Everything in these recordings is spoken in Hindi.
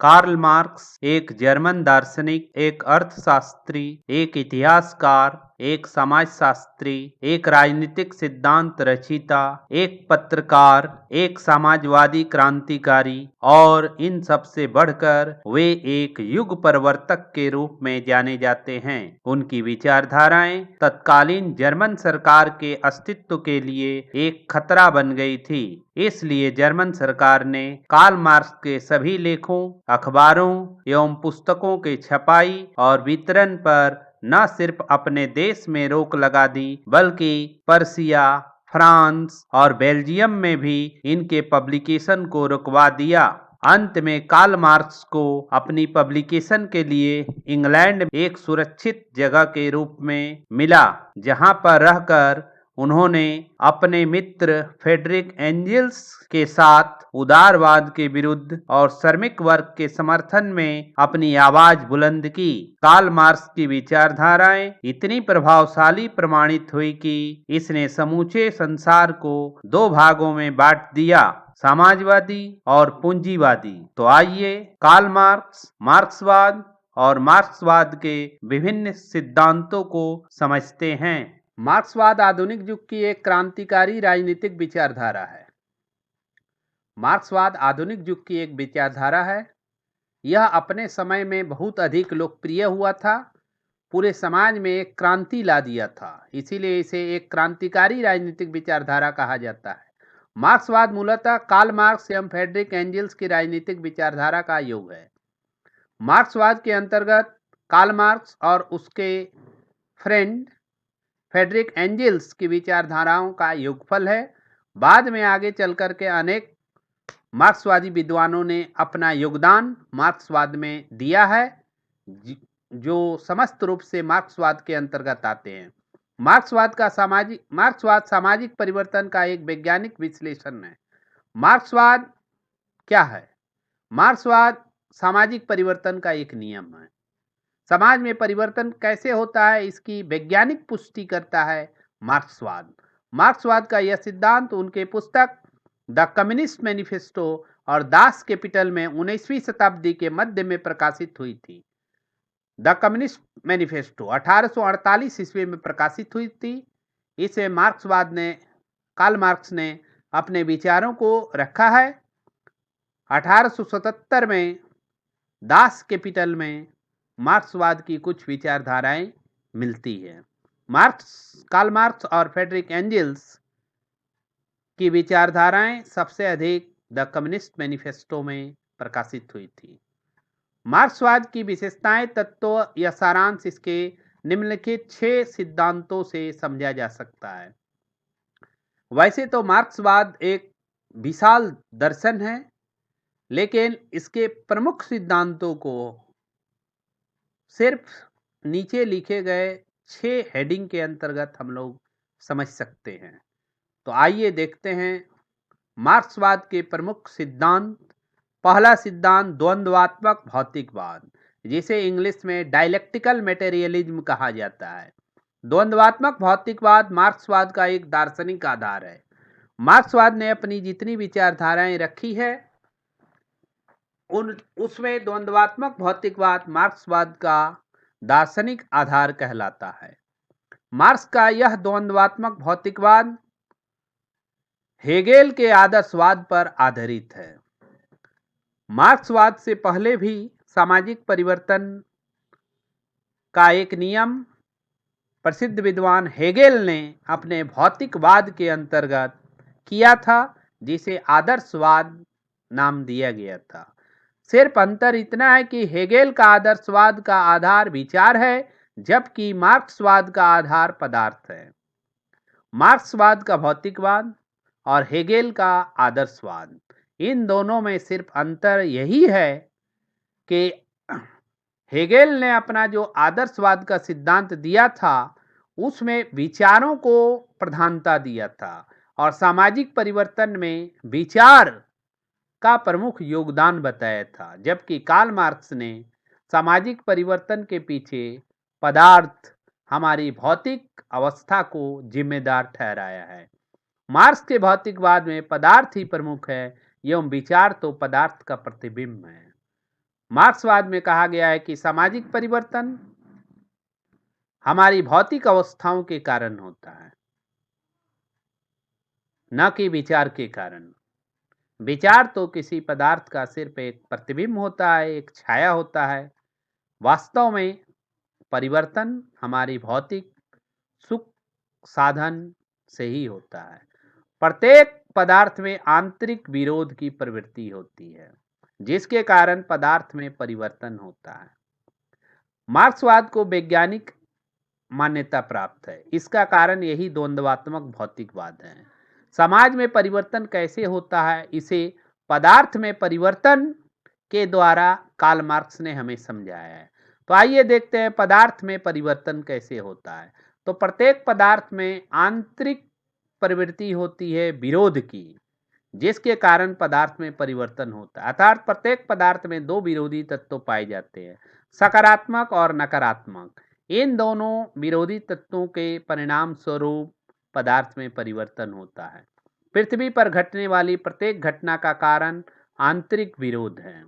कार्ल मार्क्स एक जर्मन दार्शनिक, एक अर्थशास्त्री, एक इतिहासकार, एक समाजशास्त्री, एक राजनीतिक सिद्धांत रचयिता, एक पत्रकार, एक समाजवादी क्रांतिकारी और इन सब से बढ़कर वे एक युग परिवर्तक के रूप में जाने जाते हैं। उनकी विचारधाराएं तत्कालीन जर्मन सरकार के अस्तित्व के लिए एक खतरा बन गई थी। इसलिए जर्मन सरकार ने कार्ल मार्क्स के सभी लेखों, अखबारों एवं पुस्तकों के छपाई और वितरण पर न सिर्फ अपने देश में रोक लगा दी, बल्कि पर्सिया, फ्रांस और बेल्जियम में भी इनके पब्लिकेशन को रुकवा दिया। अंत में कार्ल मार्क्स को अपनी पब्लिकेशन के लिए इंग्लैंड एक सुरक्षित जगह के रूप में मिला, जहां पर रहकर उन्होंने अपने मित्र फ्रेडरिक एंजल्स के साथ उदारवाद के विरुद्ध और श्रमिक वर्ग के समर्थन में अपनी आवाज बुलंद की। कार्ल मार्क्स की विचारधाराएं इतनी प्रभावशाली प्रमाणित हुई कि इसने समूचे संसार को दो भागों में बांट दिया, समाजवादी और पूंजीवादी। तो आइए कार्ल मार्क्स, मार्क्सवाद और मार्क्सवाद के विभिन्न सिद्धांतों को समझते हैं। मार्क्सवाद आधुनिक युग की एक क्रांतिकारी राजनीतिक विचारधारा है। मार्क्सवाद आधुनिक युग की एक विचारधारा है। यह अपने समय में बहुत अधिक लोकप्रिय हुआ था, पूरे समाज में एक क्रांति ला दिया था, इसीलिए इसे एक क्रांतिकारी राजनीतिक विचारधारा कहा जाता है। मार्क्सवाद मूलतः कार्ल मार्क्स एवं फ्रेडरिक एंजल्स की राजनीतिक विचारधारा का योग है। मार्क्सवाद के अंतर्गत कार्ल मार्क्स और उसके फ्रेंड फ्रेडरिक एंजल्स की विचारधाराओं का योगफल है। बाद में आगे चलकर के अनेक मार्क्सवादी विद्वानों ने अपना योगदान मार्क्सवाद में दिया है, जो समस्त रूप से मार्क्सवाद के अंतर्गत आते हैं। मार्क्सवाद सामाजिक परिवर्तन का एक वैज्ञानिक विश्लेषण है। मार्क्सवाद क्या है? मार्क्सवाद सामाजिक परिवर्तन का एक नियम है। समाज में परिवर्तन कैसे होता है, इसकी वैज्ञानिक पुष्टि करता है मार्क्सवाद। मार्क्सवाद का यह सिद्धांत उनके पुस्तक द कम्युनिस्ट मैनिफेस्टो और दास कैपिटल में 19वीं शताब्दी के मध्य में प्रकाशित हुई थी। द कम्युनिस्ट मैनिफेस्टो 1848 ईस्वी में प्रकाशित हुई थी। इसे कार्ल मार्क्स ने अपने विचारों को रखा है। 1877 में दास कैपिटल में मार्क्सवाद की कुछ विचारधाराएं मिलती है। कार्ल मार्क्स और फ्रेडरिक एंजल्स की विचारधाराएं सबसे अधिक द कम्युनिस्ट मैनिफेस्टो में प्रकाशित हुई थी। मार्क्सवाद की विशेषताएं, तत्व या सारांश इसके निम्नलिखित 6 सिद्धांतों से समझा जा सकता है। वैसे तो मार्क्सवाद एक विशाल दर्शन है, लेकिन इसके प्रमुख सिद्धांतों को सिर्फ नीचे लिखे गए 6 हेडिंग के अंतर्गत हम लोग समझ सकते हैं। तो आइए देखते हैं मार्क्सवाद के प्रमुख सिद्धांत। पहला सिद्धांत द्वंद्वात्मक भौतिकवाद, जिसे इंग्लिश में डायलेक्टिकल मटेरियलिज्म कहा जाता है। द्वंद्वात्मक भौतिकवाद मार्क्सवाद का एक दार्शनिक आधार है। मार्क्सवाद ने अपनी जितनी विचारधाराएं रखी है उसमें द्वंद्वात्मक भौतिकवाद मार्क्सवाद का दार्शनिक आधार कहलाता है। मार्क्स का यह द्वंद्वात्मक भौतिकवाद हेगेल के आदर्शवाद पर आधारित है। मार्क्सवाद से पहले भी सामाजिक परिवर्तन का एक नियम प्रसिद्ध विद्वान हेगेल ने अपने भौतिकवाद के अंतर्गत किया था, जिसे आदर्शवाद नाम दिया गया था। सिर्फ अंतर इतना है कि हेगेल का आदर्शवाद का आधार विचार है, जबकि मार्क्सवाद का आधार पदार्थ है। मार्क्सवाद का भौतिकवाद और हेगेल का आदर्शवाद, इन दोनों में सिर्फ अंतर यही है कि हेगेल ने अपना जो आदर्शवाद का सिद्धांत दिया था उसमें विचारों को प्रधानता दिया था और सामाजिक परिवर्तन में विचार का प्रमुख योगदान बताया था, जबकि कार्ल मार्क्स ने सामाजिक परिवर्तन के पीछे पदार्थ, हमारी भौतिक अवस्था को जिम्मेदार ठहराया है। मार्क्स के भौतिकवाद में पदार्थ ही प्रमुख है एवं विचार तो पदार्थ का प्रतिबिंब है। मार्क्सवाद में कहा गया है कि सामाजिक परिवर्तन हमारी भौतिक अवस्थाओं के कारण होता है, न कि विचार के कारण। विचार तो किसी पदार्थ का सिर्फ एक प्रतिबिंब होता है, एक छाया होता है। वास्तव में परिवर्तन हमारी भौतिक सुख साधन से ही होता है। प्रत्येक पदार्थ में आंतरिक विरोध की प्रवृत्ति होती है, जिसके कारण पदार्थ में परिवर्तन होता है। मार्क्सवाद को वैज्ञानिक मान्यता प्राप्त है। इसका कारण यही द्वंद्वात्मक भौतिकवाद है। समाज में परिवर्तन कैसे होता है, इसे पदार्थ में परिवर्तन के द्वारा कार्ल मार्क्स ने हमें समझाया है। तो आइए देखते हैं पदार्थ में परिवर्तन कैसे होता है। तो प्रत्येक पदार्थ में आंतरिक प्रवृत्ति होती है विरोध की, जिसके कारण पदार्थ में परिवर्तन होता है। अर्थात प्रत्येक पदार्थ में दो विरोधी तत्व पाए जाते हैं, सकारात्मक और नकारात्मक। इन दोनों विरोधी तत्वों के परिणाम स्वरूप पदार्थ में परिवर्तन होता है। पृथ्वी पर घटने वाली प्रत्येक घटना का कारण आंतरिक विरोध है।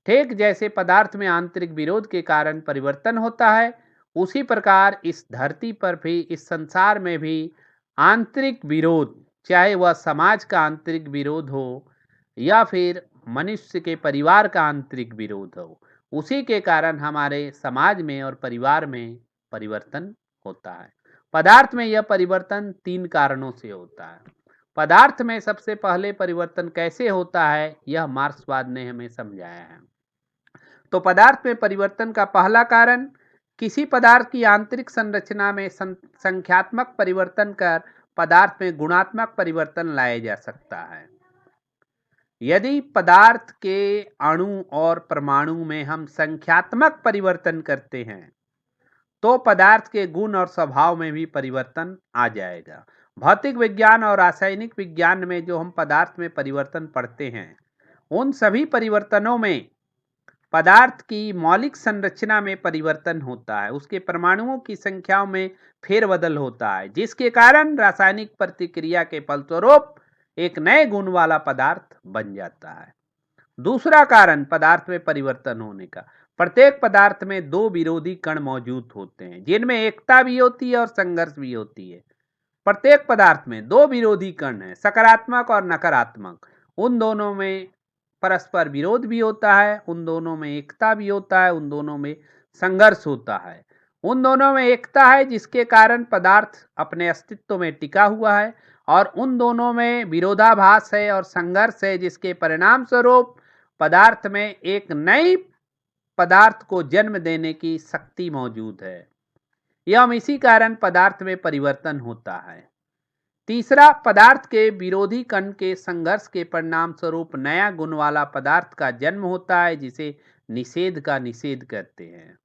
ठीक जैसे पदार्थ में आंतरिक विरोध के कारण परिवर्तन होता है, उसी प्रकार इस धरती पर भी, इस संसार में भी आंतरिक विरोध, चाहे वह समाज का आंतरिक विरोध हो या फिर मनुष्य के परिवार का आंतरिक विरोध हो, उसी के कारण हमारे समाज में और परिवार में परिवर्तन होता है। पदार्थ में यह परिवर्तन तीन कारणों से होता है। पदार्थ में सबसे पहले परिवर्तन कैसे होता है, यह मार्क्सवाद ने हमें समझाया है। तो पदार्थ में परिवर्तन का पहला कारण, किसी पदार्थ की आंतरिक संरचना में संख्यात्मक परिवर्तन कर पदार्थ में गुणात्मक परिवर्तन लाया जा सकता है। यदि पदार्थ के अणु और परमाणु में हम संख्यात्मक परिवर्तन करते हैं, तो पदार्थ के गुण और स्वभाव में भी परिवर्तन आ जाएगा। भौतिक विज्ञान और रासायनिक विज्ञान में जो हम पदार्थ में परिवर्तन पढ़ते हैं, उन सभी परिवर्तनों में पदार्थ की मौलिक संरचना में परिवर्तन होता है, उसके परमाणुओं की संख्याओं में फेरबदल होता है, जिसके कारण रासायनिक प्रतिक्रिया के फलस्वरूप एक नए गुण वाला पदार्थ बन जाता है। दूसरा कारण पदार्थ में परिवर्तन होने का, प्रत्येक पदार्थ में दो विरोधी कण मौजूद होते हैं, जिनमें एकता भी होती है और संघर्ष भी होती है। प्रत्येक पदार्थ में दो विरोधी कण हैं, सकारात्मक और नकारात्मक। उन दोनों में परस्पर विरोध भी होता है, उन दोनों में एकता भी होता है, उन दोनों में संघर्ष होता है। उन दोनों में एकता है, जिसके कारण पदार्थ अपने अस्तित्व में टिका हुआ है, और उन दोनों में विरोधाभास है और संघर्ष है, जिसके परिणाम स्वरूप पदार्थ में एक नई पदार्थ को जन्म देने की शक्ति मौजूद है। एवं इसी कारण पदार्थ में परिवर्तन होता है। तीसरा, पदार्थ के विरोधी कण के संघर्ष के परिणाम स्वरूप नया गुण वाला पदार्थ का जन्म होता है, जिसे निषेध का निषेध कहते हैं।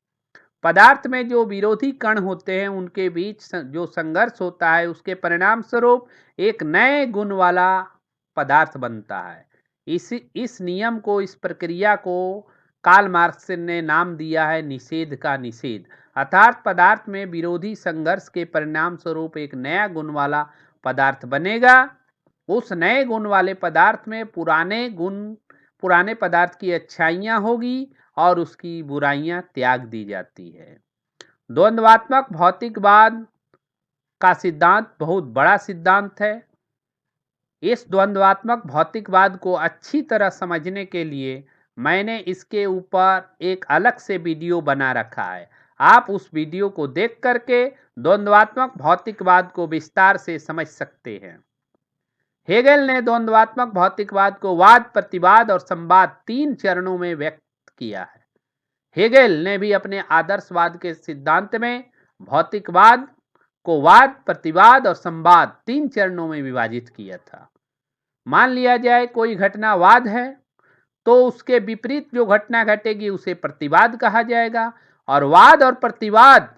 पदार्थ में जो विरोधी कण होते हैं, उनके बीच जो संघर्ष होता है, उसके परिणाम स्वरूप एक नए गुण वाला पदार्थ बनता है। इस नियम को, इस प्रक्रिया को कार्ल मार्क्स ने नाम दिया है निषेध का निषेध। अर्थात पदार्थ में विरोधी संघर्ष के परिणाम स्वरूप एक नया गुण वाला पदार्थ बनेगा। उस नए गुण वाले पदार्थ में पुराने पदार्थ की अच्छाइयां होगी और उसकी बुराइयां त्याग दी जाती है। द्वंद्वात्मक भौतिकवाद का सिद्धांत बहुत बड़ा सिद्धांत है। इस द्वंद्वात्मक भौतिकवाद को अच्छी तरह समझने के लिए मैंने इसके ऊपर एक अलग से वीडियो बना रखा है। आप उस वीडियो को देख करके द्वंद्वात्मक भौतिकवाद को विस्तार से समझ सकते हैं। हेगेल ने द्वंद्वात्मक भौतिकवाद को वाद, प्रतिवाद और संवाद तीन चरणों में व्यक्त किया है। हेगेल ने भी अपने आदर्शवाद के सिद्धांत में भौतिकवाद को वाद, प्रतिवाद और संवाद तीन चरणों में विभाजित किया था। मान लिया जाए कोई घटना वाद है, तो उसके विपरीत जो घटना घटेगी उसे प्रतिवाद कहा जाएगा, और वाद और प्रतिवाद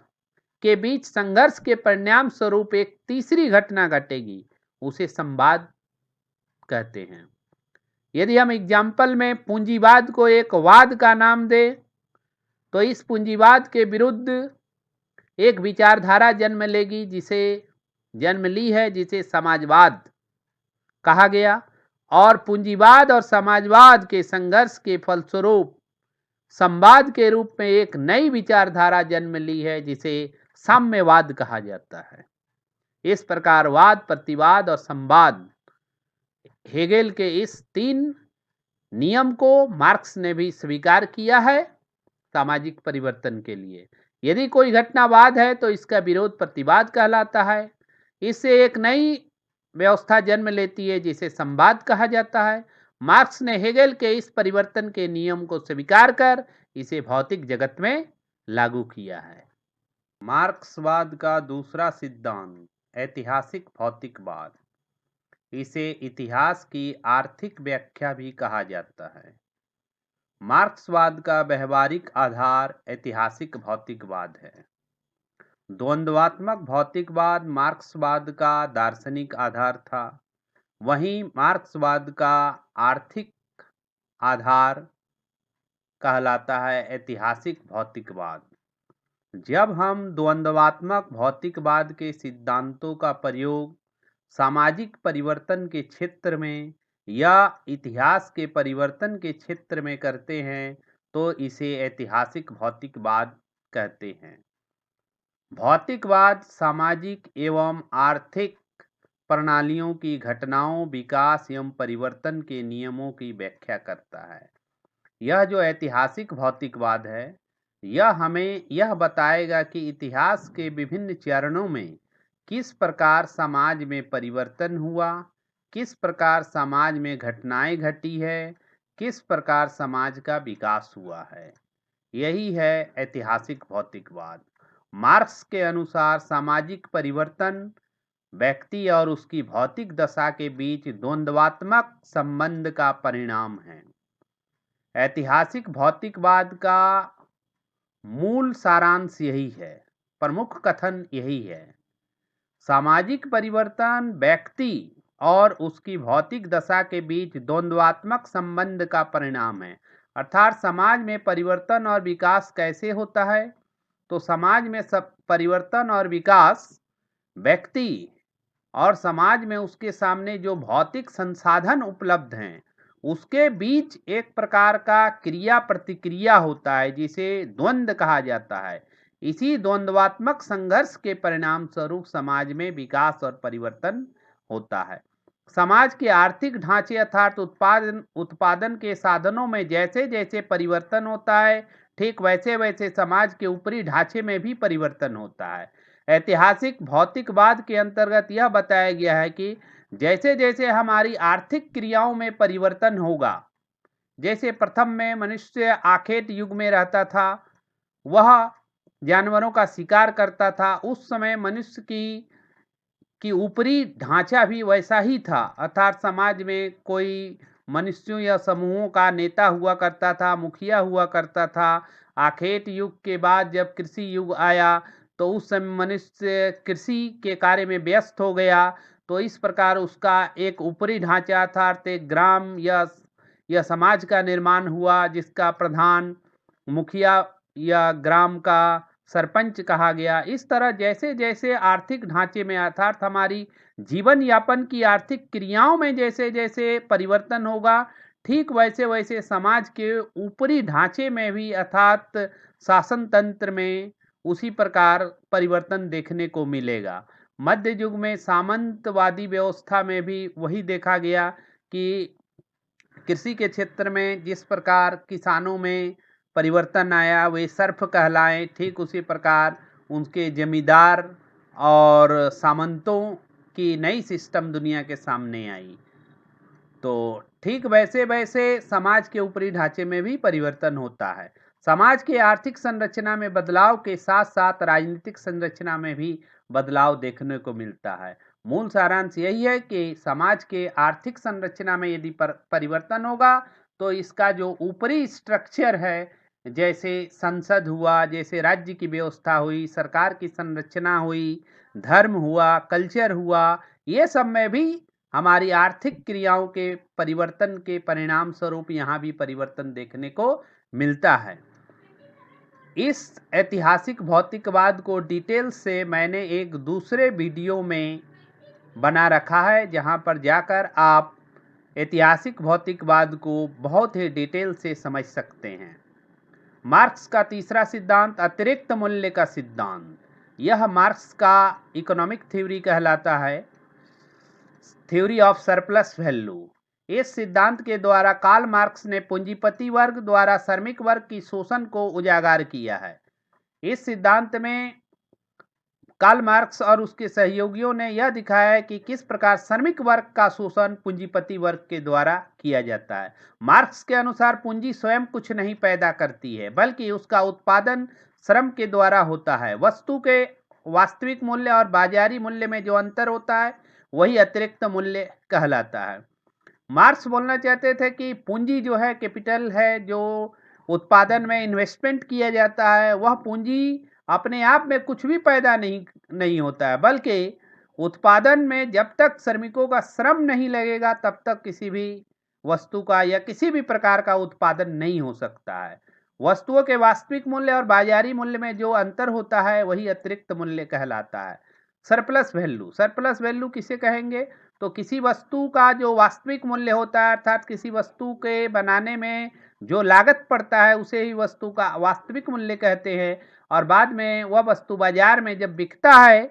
के बीच संघर्ष के परिणाम स्वरूप एक तीसरी घटना घटेगी, उसे संवाद कहते हैं। यदि हम एग्जाम्पल में पूंजीवाद को एक वाद का नाम दें, तो इस पूंजीवाद के विरुद्ध एक विचारधारा जन्म ली है, जिसे समाजवाद कहा गया। और पूंजीवाद और समाजवाद के संघर्ष के फलस्वरूप संवाद के रूप में एक नई विचारधारा जन्म ली है जिसे साम्यवाद कहा जाता है। इस प्रकार वाद, प्रतिवाद और संवाद, हेगेल के इस 3 नियम को मार्क्स ने भी स्वीकार किया है सामाजिक परिवर्तन के लिए। यदि कोई घटनावाद है तो इसका विरोध प्रतिवाद कहलाता है। इससे एक नई व्यवस्था जन्म लेती है जिसे संवाद कहा जाता है। मार्क्स ने हेगेल के इस परिवर्तन के नियम को स्वीकार कर इसे भौतिक जगत में लागू किया है। मार्क्सवाद का दूसरा सिद्धांत ऐतिहासिक भौतिकवाद। इसे इतिहास की आर्थिक व्याख्या भी कहा जाता है। मार्क्सवाद का व्यवहारिक आधार ऐतिहासिक भौतिकवाद है। द्वंद्वात्मक भौतिकवाद मार्क्सवाद का दार्शनिक आधार था, वहीं मार्क्सवाद का आर्थिक आधार कहलाता है ऐतिहासिक भौतिकवाद। जब हम द्वंद्वात्मक भौतिकवाद के सिद्धांतों का प्रयोग सामाजिक परिवर्तन के क्षेत्र में या इतिहास के परिवर्तन के क्षेत्र में करते हैं तो इसे ऐतिहासिक भौतिकवाद कहते हैं। भौतिकवाद सामाजिक एवं आर्थिक प्रणालियों की घटनाओं, विकास एवं परिवर्तन के नियमों की व्याख्या करता है। यह जो ऐतिहासिक भौतिकवाद है, यह हमें यह बताएगा कि इतिहास के विभिन्न चरणों में किस प्रकार समाज में परिवर्तन हुआ, किस प्रकार समाज में घटनाएं घटी है, किस प्रकार समाज का विकास हुआ है। यही है ऐतिहासिक भौतिकवाद। मार्क्स के अनुसार सामाजिक परिवर्तन व्यक्ति और उसकी भौतिक दशा के बीच द्वंद्वात्मक संबंध का परिणाम है। ऐतिहासिक भौतिकवाद का मूल सारांश यही है, प्रमुख कथन यही है। सामाजिक परिवर्तन व्यक्ति और उसकी भौतिक दशा के बीच द्वंद्वात्मक संबंध का परिणाम है। अर्थात समाज में परिवर्तन और विकास कैसे होता है, तो समाज में सब परिवर्तन और विकास व्यक्ति और समाज में उसके सामने जो भौतिक संसाधन उपलब्ध हैं उसके बीच एक प्रकार का क्रिया प्रतिक्रिया होता है जिसे द्वंद्व कहा जाता है। इसी द्वंद्वात्मक संघर्ष के परिणाम स्वरूप समाज में विकास और परिवर्तन होता है। समाज के आर्थिक ढांचे अर्थात उत्पादन के साधनों में जैसे जैसे परिवर्तन होता है, ठीक वैसे वैसे समाज के ऊपरी ढांचे में भी परिवर्तन होता है। ऐतिहासिक भौतिकवाद के अंतर्गत यह बताया गया है कि जैसे जैसे हमारी आर्थिक क्रियाओं में परिवर्तन होगा, जैसे प्रथम में मनुष्य आखेट युग में रहता था, वह जानवरों का शिकार करता था, उस समय मनुष्य की ऊपरी ढांचा भी वैसा ही था। अर्थात समाज में कोई मनुष्यों या समूहों का नेता हुआ करता था, मुखिया हुआ करता था। आखेट युग के बाद जब कृषि युग आया तो उस समय मनुष्य कृषि के कार्य में व्यस्त हो गया, तो इस प्रकार उसका एक ऊपरी ढांचा अर्थात एक ग्राम या समाज का निर्माण हुआ जिसका प्रधान मुखिया या ग्राम का सरपंच कहा गया। इस तरह जैसे जैसे आर्थिक ढांचे में अर्थात हमारी जीवन यापन की आर्थिक क्रियाओं में जैसे जैसे परिवर्तन होगा, ठीक वैसे वैसे समाज के ऊपरी ढांचे में भी अर्थात शासन तंत्र में उसी प्रकार परिवर्तन देखने को मिलेगा। मध्य युग में सामंतवादी व्यवस्था में भी वही देखा गया कि कृषि के क्षेत्र में जिस प्रकार किसानों में परिवर्तन आया, वे सर्फ कहलाएं, ठीक उसी प्रकार उनके जमींदार और सामंतों की नई सिस्टम दुनिया के सामने आई। तो ठीक वैसे वैसे समाज के ऊपरी ढांचे में भी परिवर्तन होता है। समाज के आर्थिक संरचना में बदलाव के साथ साथ राजनीतिक संरचना में भी बदलाव देखने को मिलता है। मूल सारांश यही है कि समाज के आर्थिक संरचना में यदि परिवर्तन होगा तो इसका जो ऊपरी स्ट्रक्चर है, जैसे संसद हुआ, जैसे राज्य की व्यवस्था हुई, सरकार की संरचना हुई, धर्म हुआ, कल्चर हुआ, ये सब में भी हमारी आर्थिक क्रियाओं के परिवर्तन के परिणाम स्वरूप यहाँ भी परिवर्तन देखने को मिलता है। इस ऐतिहासिक भौतिकवाद को डिटेल से मैंने एक दूसरे वीडियो में बना रखा है, जहाँ पर जाकर आप ऐतिहासिक भौतिकवाद को बहुत ही डिटेल से समझ सकते हैं। मार्क्स का तीसरा सिद्धांत अतिरिक्त मूल्य का सिद्धांत। यह मार्क्स का इकोनॉमिक थ्योरी कहलाता है, थ्योरी ऑफ सरप्लस वैल्यू। इस सिद्धांत के द्वारा कार्ल मार्क्स ने पूंजीपति वर्ग द्वारा श्रमिक वर्ग की शोषण को उजागर किया है। इस सिद्धांत में कार्ल मार्क्स और उसके सहयोगियों ने यह दिखाया है कि किस प्रकार श्रमिक वर्ग का शोषण पूंजीपति वर्ग के द्वारा किया जाता है। मार्क्स के अनुसार पूंजी स्वयं कुछ नहीं पैदा करती है, बल्कि उसका उत्पादन श्रम के द्वारा होता है। वस्तु के वास्तविक मूल्य और बाजारी मूल्य में जो अंतर होता है वही अतिरिक्त मूल्य कहलाता है। मार्क्स बोलना चाहते थे कि पूंजी जो है, कैपिटल है, जो उत्पादन में इन्वेस्टमेंट किया जाता है, वह पूंजी अपने आप में कुछ भी पैदा नहीं होता है, बल्कि उत्पादन में जब तक श्रमिकों का श्रम नहीं लगेगा तब तक किसी भी वस्तु का या किसी भी प्रकार का उत्पादन नहीं हो सकता है। वस्तुओं के वास्तविक मूल्य और बाजारी मूल्य में जो अंतर होता है वही अतिरिक्त मूल्य कहलाता है। सरप्लस वैल्यू, सरप्लस वैल्यू किसे कहेंगे? तो किसी वस्तु का जो वास्तविक मूल्य होता है, अर्थात किसी वस्तु के बनाने में जो लागत पड़ता है उसे ही वस्तु का वास्तविक मूल्य कहते हैं, और बाद में वह वस्तु बाजार में जब बिकता है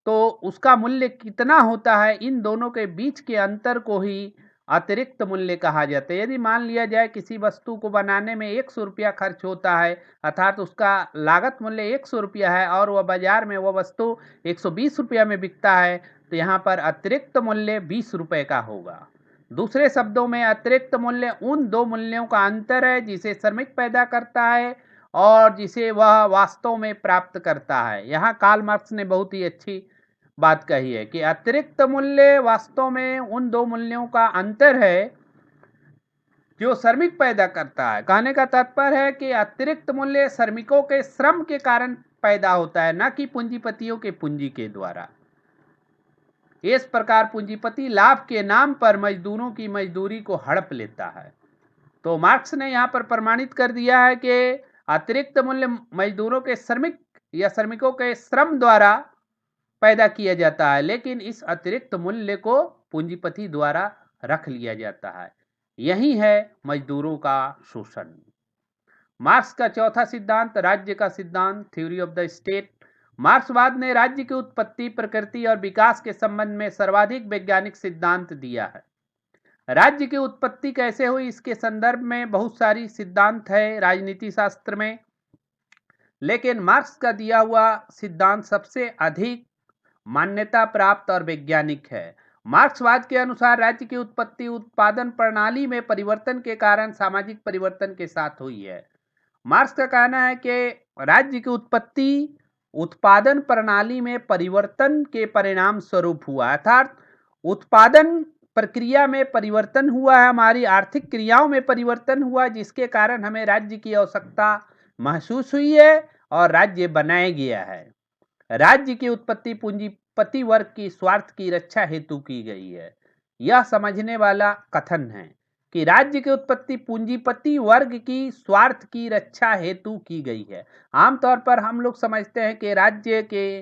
तो उसका मूल्य कितना होता है, इन दोनों के बीच के अंतर को ही अतिरिक्त मूल्य कहा जाता है। यदि मान लिया जाए किसी वस्तु को बनाने में 100 रुपया खर्च होता है, अर्थात उसका लागत मूल्य 100 रुपया है और वह बाजार में वह वस्तु 120 रुपया में बिकता है, तो यहाँ पर अतिरिक्त मूल्य 20 रुपये का होगा। दूसरे शब्दों में अतिरिक्त मूल्य उन दो मूल्यों का अंतर है जिसे श्रमिक पैदा करता है और जिसे वह वास्तव में प्राप्त करता है। यहाँ कार्ल मार्क्स ने बहुत ही अच्छी बात कही है कि अतिरिक्त मूल्य वास्तव में उन दो मूल्यों का अंतर है जो श्रमिक पैदा करता है। कहने का तात्पर्य है कि अतिरिक्त मूल्य श्रमिकों के श्रम के कारण पैदा होता है, न कि पूंजीपतियों के पूंजी के द्वारा। इस प्रकार पूंजीपति लाभ के नाम पर मजदूरों की मजदूरी को हड़प लेता है। तो मार्क्स ने यहाँ पर प्रमाणित कर दिया है कि अतिरिक्त मूल्य मजदूरों के श्रमिक या श्रमिकों के श्रम द्वारा पैदा किया जाता है, लेकिन इस अतिरिक्त मूल्य को पूंजीपति द्वारा रख लिया जाता है। यही है मजदूरों का शोषण। मार्क्स का चौथा सिद्धांत राज्य का सिद्धांत, थ्योरी ऑफ द स्टेट। मार्क्सवाद ने राज्य की उत्पत्ति, प्रकृति और विकास के संबंध में सर्वाधिक वैज्ञानिक सिद्धांत दिया है। राज्य की उत्पत्ति कैसे हुई इसके संदर्भ में बहुत सारी सिद्धांत है राजनीति शास्त्र में, लेकिन मार्क्स का दिया हुआ सिद्धांत सबसे अधिक मान्यता प्राप्त और वैज्ञानिक है। मार्क्सवाद के अनुसार राज्य की उत्पत्ति उत्पादन प्रणाली में परिवर्तन के कारण सामाजिक परिवर्तन के साथ हुई है। मार्क्स का कहना है कि राज्य की उत्पत्ति उत्पादन प्रणाली में परिवर्तन के परिणाम स्वरूप हुआ, अर्थात उत्पादन प्रक्रिया में परिवर्तन हुआ है, हमारी आर्थिक क्रियाओं में परिवर्तन हुआ, जिसके कारण हमें राज्य की आवश्यकता महसूस हुई है और राज्य बनाया गया है। राज्य की उत्पत्ति पूंजीपति वर्ग की स्वार्थ की रक्षा हेतु की गई है। यह समझने वाला कथन है कि राज्य की उत्पत्ति पूंजीपति वर्ग की स्वार्थ की रक्षा हेतु की गई है। आमतौर पर हम लोग समझते हैं कि राज्य के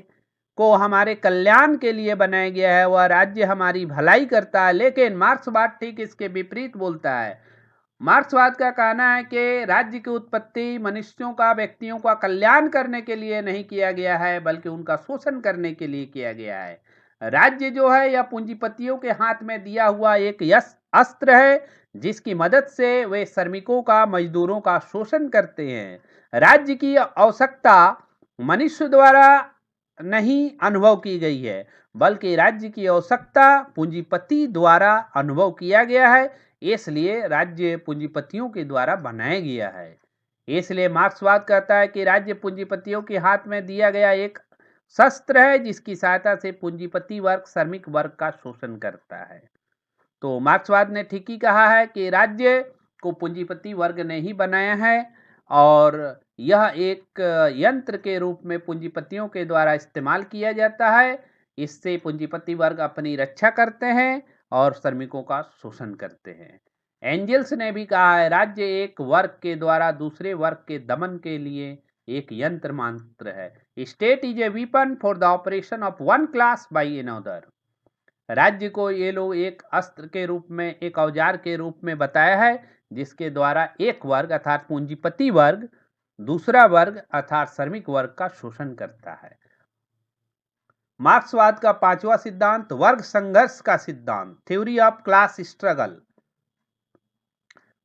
को हमारे कल्याण के लिए बनाया गया है, वह राज्य हमारी भलाई करता है, लेकिन मार्क्सवाद ठीक इसके विपरीत बोलता है। मार्क्सवाद का कहना है कि राज्य की उत्पत्ति मनुष्यों का, व्यक्तियों का कल्याण करने के लिए नहीं किया गया है, बल्कि उनका शोषण करने के लिए किया गया है। राज्य जो है यह पूंजीपतियों के हाथ में दिया हुआ एक अस्त्र है, जिसकी मदद से वे श्रमिकों का, मजदूरों का शोषण करते हैं। राज्य की आवश्यकता मनुष्य द्वारा नहीं अनुभव की गई है, बल्कि राज्य की आवश्यकता पूंजीपति द्वारा अनुभव किया गया है, इसलिए राज्य पूंजीपतियों के द्वारा बनाया गया है। इसलिए मार्क्सवाद कहता है कि राज्य पूंजीपतियों के हाथ में दिया गया एक शस्त्र है, जिसकी सहायता से पूंजीपति वर्ग श्रमिक वर्ग का शोषण करता है। तो मार्क्सवाद ने ठीक ही कहा है कि राज्य को पूंजीपति वर्ग ने ही बनाया है और यह एक यंत्र के रूप में पूंजीपतियों के द्वारा इस्तेमाल किया जाता है। इससे पूंजीपति वर्ग अपनी रक्षा करते हैं और श्रमिकों का शोषण करते हैं। एंजल्स ने भी कहा है, राज्य एक वर्ग के द्वारा दूसरे वर्ग के दमन के लिए एक यंत्र मात्र है। State is a weapon for the operation of one class by another. राज्य को ये लोग एक अस्त्र के रूप में, एक औजार के रूप में बताया है, जिसके द्वारा एक वर्ग अर्थात पूंजीपति वर्ग दूसरा वर्ग अर्थात श्रमिक वर्ग का शोषण करता है। मार्क्सवाद का पांचवा सिद्धांत वर्ग संघर्ष का सिद्धांत, थ्योरी ऑफ क्लास स्ट्रगल।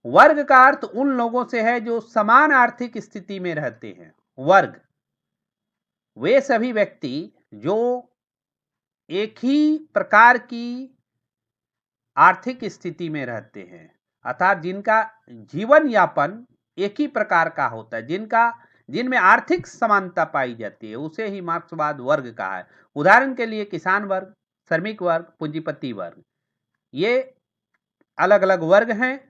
वर्ग का अर्थ उन लोगों से है जो समान आर्थिक स्थिति में रहते हैं। वर्ग वे सभी व्यक्ति जो एक ही प्रकार की आर्थिक स्थिति में रहते हैं, अर्थात जिनका जीवन यापन एक ही प्रकार का होता है, जिनमें आर्थिक समानता पाई जाती है, उसे ही मार्क्सवाद वर्ग कहा है। उदाहरण के लिए किसान वर्ग, श्रमिक वर्ग, पूंजीपति वर्ग, ये अलग अलग वर्ग हैं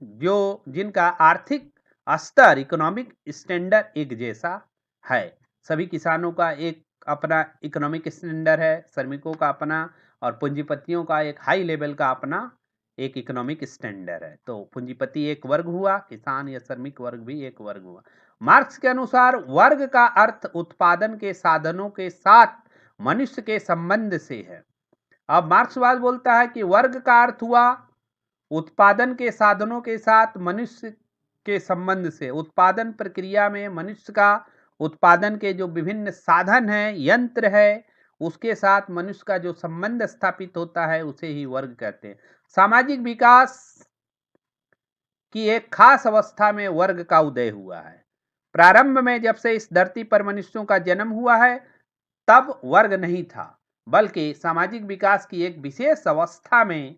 जिनका आर्थिक स्तर, इकोनॉमिक स्टैंडर्ड एक जैसा है। सभी किसानों का एक अपना इकोनॉमिक स्टैंडर्ड है, श्रमिकों का अपना, और पूंजीपतियों का एक हाई लेवल का अपना एक इकोनॉमिक स्टैंडर्ड है। तो पूंजीपति एक वर्ग हुआ, किसान या श्रमिक वर्ग भी एक वर्ग हुआ। मार्क्स के अनुसार वर्ग का अर्थ उत्पादन के साधनों के साथ मनुष्य के संबंध से है। अब मार्क्सवाद बोलता है कि वर्ग का अर्थ हुआ उत्पादन के साधनों के साथ मनुष्य के संबंध से। उत्पादन प्रक्रिया में मनुष्य का उत्पादन के जो विभिन्न साधन हैं, यंत्र है, उसके साथ मनुष्य का जो संबंध स्थापित होता है, उसे ही वर्ग कहते हैं। सामाजिक विकास की एक खास अवस्था में वर्ग का उदय हुआ है। प्रारंभ में जब से इस धरती पर मनुष्यों का जन्म हुआ है, तब वर्ग नहीं था, बल्कि सामाजिक विकास की एक विशेष अवस्था में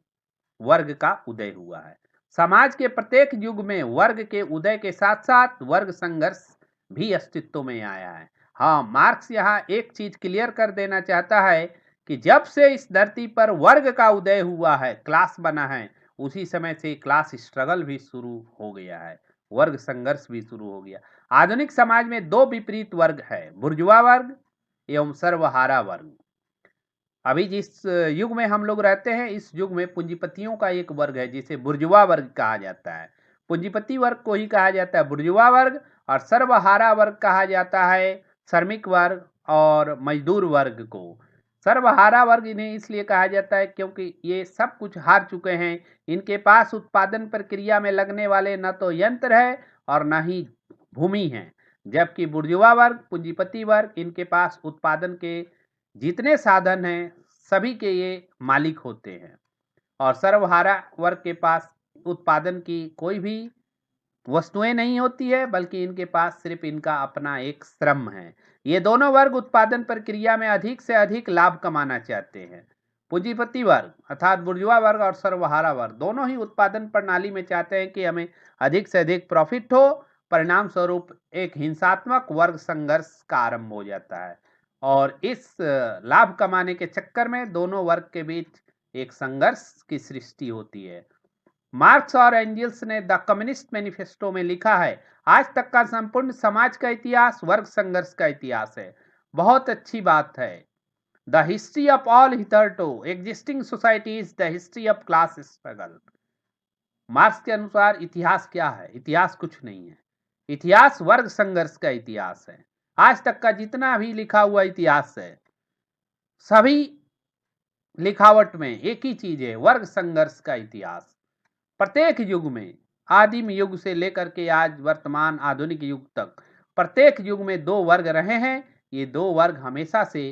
वर्ग का उदय हुआ है। समाज के प्रत्येक युग में वर्ग के उदय के साथ साथ वर्ग संघर्ष भी अस्तित्व में आया है। हाँ, मार्क्स यहाँ एक चीज क्लियर कर देना चाहता है कि जब से इस धरती पर वर्ग का उदय हुआ है, क्लास बना है, उसी समय से क्लास स्ट्रगल भी शुरू हो गया है, वर्ग संघर्ष भी शुरू हो गया। आधुनिक समाज में दो विपरीत वर्ग है, बुर्जुआ वर्ग एवं सर्वहारा वर्ग। अभी जिस युग में हम लोग रहते हैं, इस युग में पूंजीपतियों का एक वर्ग है जिसे बुर्जुआ वर्ग कहा जाता है। पूंजीपति वर्ग को ही कहा जाता है बुर्जुआ वर्ग, और सर्वहारा वर्ग कहा जाता है श्रमिक वर्ग और मजदूर वर्ग को। सर्वहारा वर्ग इन्हें इसलिए कहा जाता है क्योंकि ये सब कुछ हार चुके हैं। इनके पास उत्पादन प्रक्रिया में लगने वाले न तो यंत्र है और न ही भूमि है, जबकि बुर्जुआ वर्ग, पूंजीपति वर्ग, इनके पास उत्पादन के जितने साधन हैं सभी के ये मालिक होते हैं। और सर्वहारा वर्ग के पास उत्पादन की कोई भी वस्तुएं नहीं होती है, बल्कि इनके पास सिर्फ इनका अपना एक श्रम है। ये दोनों वर्ग उत्पादन प्रक्रिया में अधिक से अधिक लाभ कमाना चाहते हैं। पूंजीपति वर्ग अर्थात बुर्जुआ वर्ग और सर्वहारा वर्ग दोनों ही उत्पादन प्रणाली में चाहते हैं कि हमें अधिक से अधिक प्रॉफिट हो। परिणाम स्वरूप एक हिंसात्मक वर्ग संघर्ष का आरंभ हो जाता है, और इस लाभ कमाने के चक्कर में दोनों वर्ग के बीच एक संघर्ष की सृष्टि होती है। मार्क्स और एंजल्स ने द कम्युनिस्ट मैनिफेस्टो में लिखा है, आज तक का संपूर्ण समाज का इतिहास वर्ग संघर्ष का इतिहास है। बहुत अच्छी बात है। The history of all hitherto existing society is the history of class struggle. Marx के अनुसार इतिहास क्या है? इतिहास कुछ नहीं है, इतिहास वर्ग संघर्ष का इतिहास है। आज तक का जितना भी लिखा हुआ इतिहास है, सभी लिखावट में एक ही चीज है, वर्ग संघर्ष का इतिहास। प्रत्येक युग में, आदिम युग से लेकर के आज वर्तमान आधुनिक युग तक, प्रत्येक युग में दो वर्ग रहे हैं। ये दो वर्ग हमेशा से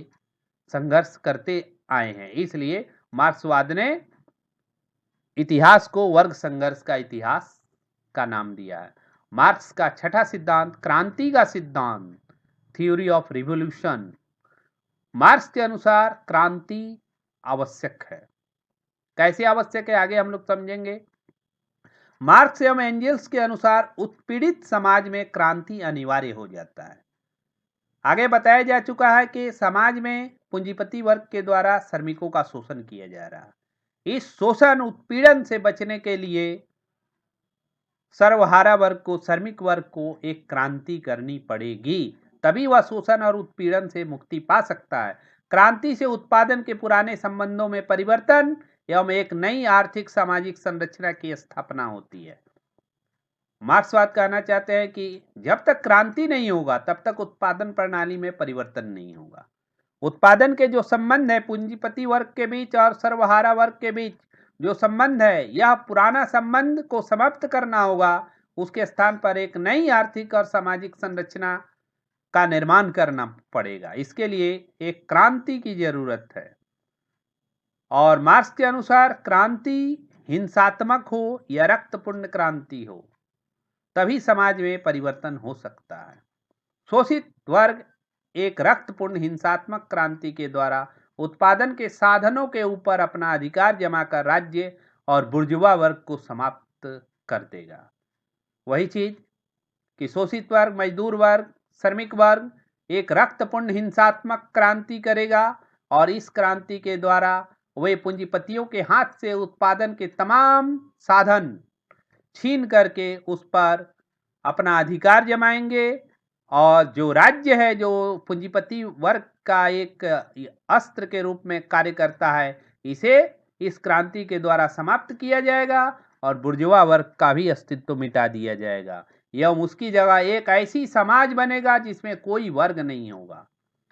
संघर्ष करते आए हैं, इसलिए मार्क्सवाद ने इतिहास को वर्ग संघर्ष का इतिहास का नाम दिया है। मार्क्स का छठा सिद्धांत क्रांति का सिद्धांत, थ्योरी ऑफ रिवॉल्यूशन। मार्क्स के अनुसार क्रांति आवश्यक है। कैसे आवश्यक है, आगे हम लोग समझेंगे। मार्क्स एवं एंजल्स के अनुसार उत्पीड़ित समाज में क्रांति अनिवार्य हो जाता है। आगे बताया जा चुका है कि समाज में पूंजीपति वर्ग के द्वारा श्रमिकों का शोषण किया जा रहा है। इस शोषण उत्पीड़न से बचने के लिए सर्वहारा वर्ग को, श्रमिक वर्ग को एक क्रांति करनी पड़ेगी, तभी वह शोषण और उत्पीड़न से मुक्ति पा सकता है। क्रांति से उत्पादन के पुराने संबंधों में परिवर्तन एवं एक नई आर्थिक सामाजिक संरचना की स्थापना होती है। मार्क्सवाद कहना चाहते हैं कि जब तक क्रांति नहीं होगा तब तक उत्पादन प्रणाली में परिवर्तन नहीं होगा। उत्पादन के जो संबंध है पूंजीपति वर्ग के बीच और सर्वहारा वर्ग के बीच जो संबंध है, यह पुराना संबंध को समाप्त करना होगा, उसके स्थान पर एक नई आर्थिक और सामाजिक संरचना का निर्माण करना पड़ेगा। इसके लिए एक क्रांति की जरूरत है और मार्क्स के अनुसार क्रांति हिंसात्मक हो या रक्तपूर्ण क्रांति हो, तभी समाज में परिवर्तन हो सकता है। शोषित वर्ग एक रक्तपूर्ण हिंसात्मक क्रांति के द्वारा उत्पादन के साधनों के ऊपर अपना अधिकार जमाकर राज्य और बुर्जुआ वर्ग को समाप्त कर देगा। वही चीज कि शोषित वर्ग, मजदूर वर्ग, श्रमिक वर्ग एक रक्तपूर्ण हिंसात्मक क्रांति करेगा और इस क्रांति के द्वारा वे पूंजीपतियों के हाथ से उत्पादन के तमाम साधन छीन करके उस पर अपना अधिकार जमाएंगे और जो राज्य है, जो पूंजीपति वर्ग का एक अस्त्र के रूप में कार्य करता है, इसे इस क्रांति के द्वारा समाप्त किया जाएगा और बुर्जुआ वर्ग का भी अस्तित्व मिटा दिया जाएगा एवं उसकी जगह एक ऐसी समाज बनेगा जिसमें कोई वर्ग नहीं होगा।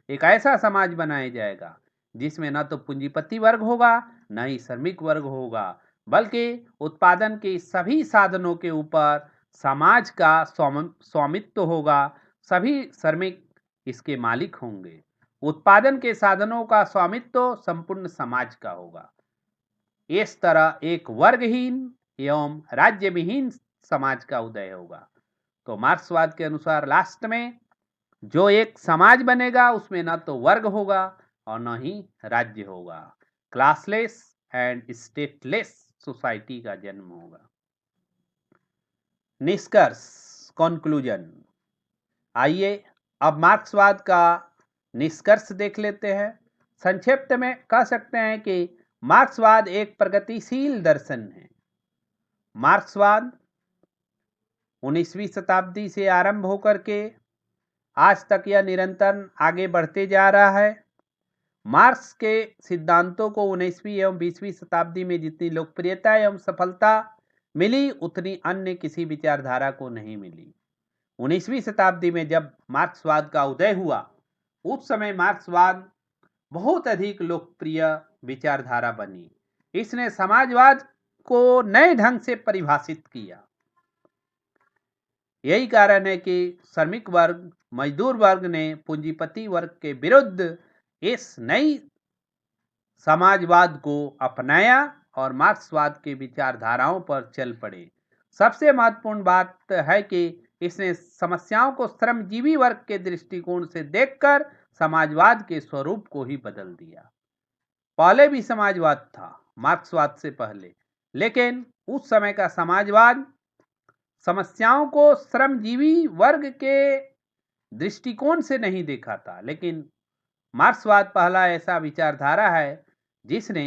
एक ऐसा समाज बनाया जाएगा जिसमें न तो पूंजीपति वर्ग होगा, न ही श्रमिक वर्ग होगा, बल्कि उत्पादन के सभी साधनों के ऊपर समाज का स्वामित्व होगा। सभी श्रमिक इसके मालिक होंगे। उत्पादन के साधनों का स्वामित्व संपूर्ण समाज का होगा। इस तरह एक वर्गहीन एवं राज्य विहीन समाज का उदय होगा। तो मार्क्सवाद के अनुसार लास्ट में जो एक समाज बनेगा उसमें न तो वर्ग होगा और न ही राज्य होगा। क्लासलेस एंड स्टेटलेस सोसाइटी का जन्म होगा। निष्कर्ष, कंक्लूजन। आइए अब मार्क्सवाद का निष्कर्ष देख लेते हैं। संक्षिप्त में कह सकते हैं कि मार्क्सवाद एक प्रगतिशील दर्शन है। मार्क्सवाद 19वीं शताब्दी से आरंभ होकर के आज तक यह निरंतर आगे बढ़ते जा रहा है। मार्क्स के सिद्धांतों को 19वीं एवं 20वीं शताब्दी में जितनी लोकप्रियता एवं सफलता मिली, उतनी अन्य किसी विचारधारा को नहीं मिली। 19वीं शताब्दी में जब मार्क्सवाद का उदय हुआ, उस समय मार्क्सवाद बहुत अधिक लोकप्रिय विचारधारा बनी। इसने समाजवाद को नए ढंग से परिभाषित किया। यही कारण है कि श्रमिक वर्ग, मजदूर वर्ग ने पूंजीपति वर्ग के विरुद्ध इस नई समाजवाद को अपनाया और मार्क्सवाद के विचारधाराओं पर चल पड़े। सबसे महत्वपूर्ण बात है कि इसने समस्याओं को श्रमजीवी वर्ग के दृष्टिकोण से देखकर समाजवाद के स्वरूप को ही बदल दिया। पहले भी समाजवाद था, मार्क्सवाद से पहले, लेकिन उस समय का समाजवाद समस्याओं को श्रमजीवी वर्ग के दृष्टिकोण से नहीं देखा था। लेकिन मार्क्सवाद पहला ऐसा विचारधारा है जिसने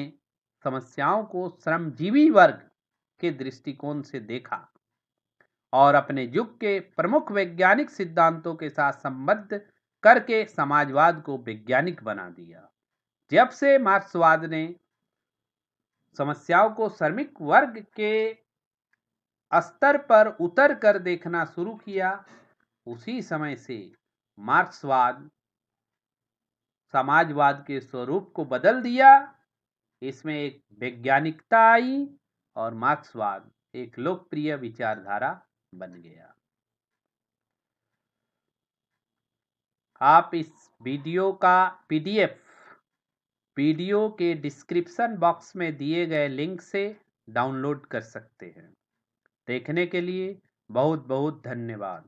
समस्याओं को श्रमजीवी वर्ग के दृष्टिकोण से देखा और अपने युग के प्रमुख वैज्ञानिक सिद्धांतों के साथ संबद्ध करके समाजवाद को वैज्ञानिक बना दिया। जब से मार्क्सवाद ने समस्याओं को श्रमिक वर्ग के स्तर पर उतर कर देखना शुरू किया, उसी समय से मार्क्सवाद समाजवाद के स्वरूप को बदल दिया। इसमें एक वैज्ञानिकता आई और मार्क्सवाद एक लोकप्रिय विचारधारा बन गया। आप इस वीडियो का पीडीएफ वीडियो के डिस्क्रिप्शन बॉक्स में दिए गए लिंक से डाउनलोड कर सकते हैं। देखने के लिए बहुत बहुत धन्यवाद।